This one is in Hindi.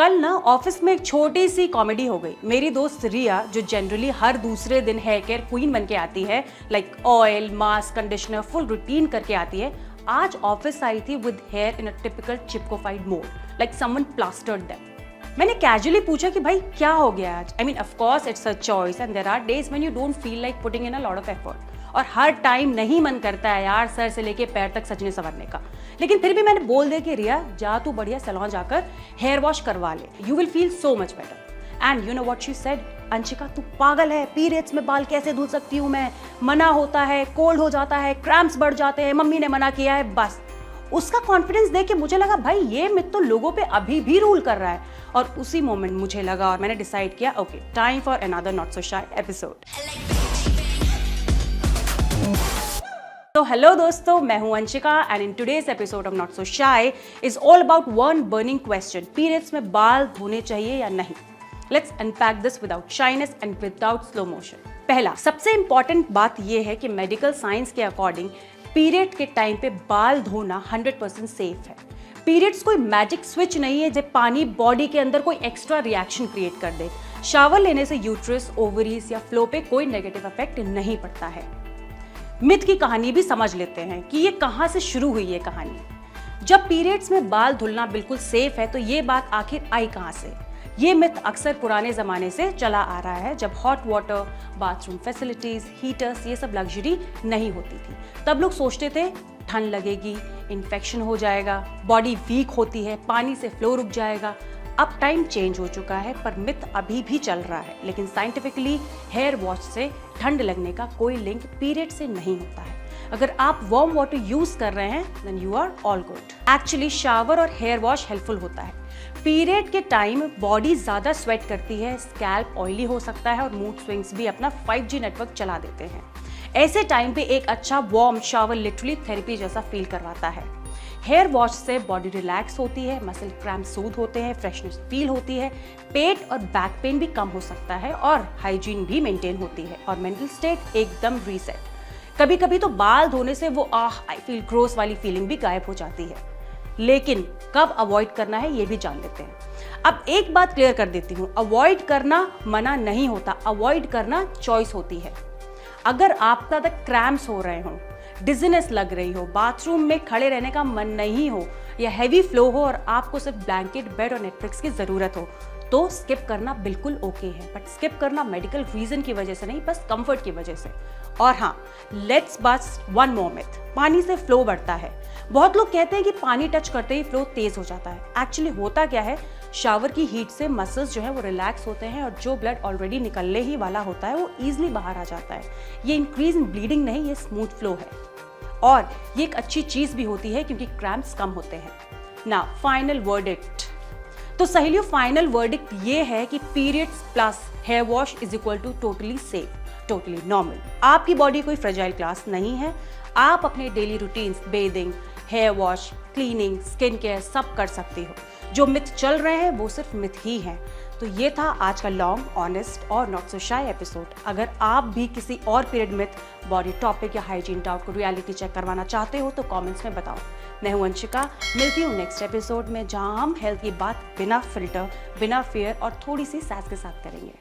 कल ना ऑफिस में एक छोटी सी कॉमेडी हो गई। मेरी दोस्त रिया, जो जनरली हर दूसरे दिन हेयर केयर क्वीन बन के आती है, like oil, mask, conditioner, full routine करके आती है, आज ऑफिस आई थी with hair in a typical चिपकोफाइड mode, like someone plastered them. मैंने कैजुअली पूछा कि भाई क्या हो गया आज? I mean of course it's a choice and there are days when you don't feel like putting in a lot of effort, और हर टाइम नहीं मन करता है यार सर से लेके पैर तक सजने संवरने का। लेकिन फिर भी मैंने बोल दिया कि रिया जा तू बढ़िया सैलून जाकर हेयर वॉश करवा ले, you will feel so much better. And you know what she said, Anshika तू पागल है, पीरियड्स में बाल कैसे धुल सकती हूँ मैं, मना होता है, कोल्ड हो जाता है, क्रैम्प्स बढ़ जाते हैं, मम्मी ने मना किया है। बस उसका कॉन्फिडेंस देख के मुझे लगा भाई ये मिथ तो लोगों पे अभी भी रूल कर रहा है। और उसी मोमेंट मुझे लगा और मैंने डिसाइड किया, okay time for another not so shy episode. तो हेलो दोस्तों, मैं हूं Anshika and in today's episode of not so shy is all about one burning question, periods में बाल धोने चाहिए या नहीं। Let's unpack this without shyness and without slow motion. पहला सबसे इंपॉर्टेंट बात यह है कि मेडिकल साइंस के अकॉर्डिंग पीरियड के टाइम पे बाल धोना 100% सेफ है। पीरियड्स कोई मैजिक स्विच नहीं है जब पानी बॉडी के अंदर कोई एक्स्ट्रा रिएक्शन क्रिएट कर दे। शावर लेने से यूट्रस, ओवरीज या फ्लो पे कोई नेगेटिव इफेक्ट नहीं पड़ता है। मिथ की कहानी भी समझ लेते हैं कि ये कहां से शुरू हुई है कहानी। जब पीरियड्स में बाल धुलना बिल्कुल सेफ है तो ये बात आखिर आई कहां से? ये मिथ अक्सर पुराने जमाने से चला आ रहा है, जब hot water, bathroom facilities, heaters ये सब लग्जरी नहीं होती थी। तब लोग सोचते थे ठंड लगेगी, इन्फेक्शन हो जाएगा, बॉडी वीक होती है, पानी से फ्लो रुक जाएगा। अब टाइम चेंज हो चुका है पर मिथ अभी भी चल रहा है, लेकिन साइंटिफिकली हेयर वॉश से ठंड लगने का कोई लिंक पीरियड से नहीं होता है। अगर आप वार्म वाटर यूज कर रहे हैं then you are all good. Actually shower और हेयर वॉश हेल्पफुल होता है। पीरियड के टाइम बॉडी ज्यादा स्वेट करती है, स्कैल्प ऑयली हो सकता है और मूड स्विंग्स भी अपना 5G नेटवर्क चला देते हैं। ऐसे टाइम पे एक अच्छा वार्म शावर लिटरली थेरेपी जैसा फील करवाता है। हेयर वॉश से बॉडी रिलैक्स होती है, मसल क्रैम्प सूद होते हैं, फ्रेशनेस फील होती है, पेट और बैक पेन भी कम हो सकता है और हाइजीन भी मेंटेन होती है और मेंटल स्टेट एकदम रीसेट। कभी कभी तो बाल धोने से वो आई फील ग्रोस वाली फीलिंग भी गायब हो जाती है। लेकिन कब अवॉइड करना है ये भी जान लेते हैं। अब एक बात क्लियर कर देती हूँ, अवॉइड करना मना नहीं होता, अवॉइड करना चॉइस होती है। अगर आपका ज्यादा क्रैम्प्स हो रहे हो, डिजीनेस लग रही हो, बाथरूम में खड़े रहने का मन नहीं हो या हैवी फ्लो हो और आपको सिर्फ ब्लैंकेट, बेड और नेटफ्लिक्स की जरूरत हो तो स्किप करना बिल्कुल ओके है। बट स्किप करना मेडिकल रीजन की वजह से नहीं, बस कंफर्ट की वजह से। और हाँ, let's bust one more myth, पानी से फ्लो बढ़ता है। बहुत लोग कहते हैं कि पानी टच करते ही फ्लो तेज हो जाता है। एक्चुअली होता क्या है, शावर की हीट से मसल्स जो है वो रिलैक्स होते हैं और जो ब्लड ऑलरेडी निकलने ही वाला होता है वो ईजिली बाहर आ जाता है। ये इंक्रीज इन ब्लीडिंग नहीं, ये स्मूथ फ्लो है और ये एक अच्छी चीज भी होती है क्योंकि क्रैम्प्स कम होते हैं। ना फाइनल वर्डिक्ट, तो सहेलियों फाइनल वर्डिक्ट ये है कि periods plus hair wash is equal to totally safe, totally normal. आपकी बॉडी कोई फ्रेजाइल क्लास नहीं है। आप अपने daily routines, bathing, hair wash, cleaning, skin care सब कर सकती हो। जो मिथ चल रहे हैं वो सिर्फ मिथ ही हैं। तो ये था आज का लॉन्ग, ऑनेस्ट और नॉट सो शाय एपिसोड। अगर आप भी किसी और पीरियड मिथ, बॉडी टॉपिक या हाइजीन डाउट को रियलिटी चेक करवाना चाहते हो तो कमेंट्स में बताओ। मैं हूं अंशिका, मिलती हूं नेक्स्ट एपिसोड में जहां हम हेल्थ की बात बिना फिल्टर, बिना फियर और थोड़ी सी सास के साथ करेंगे।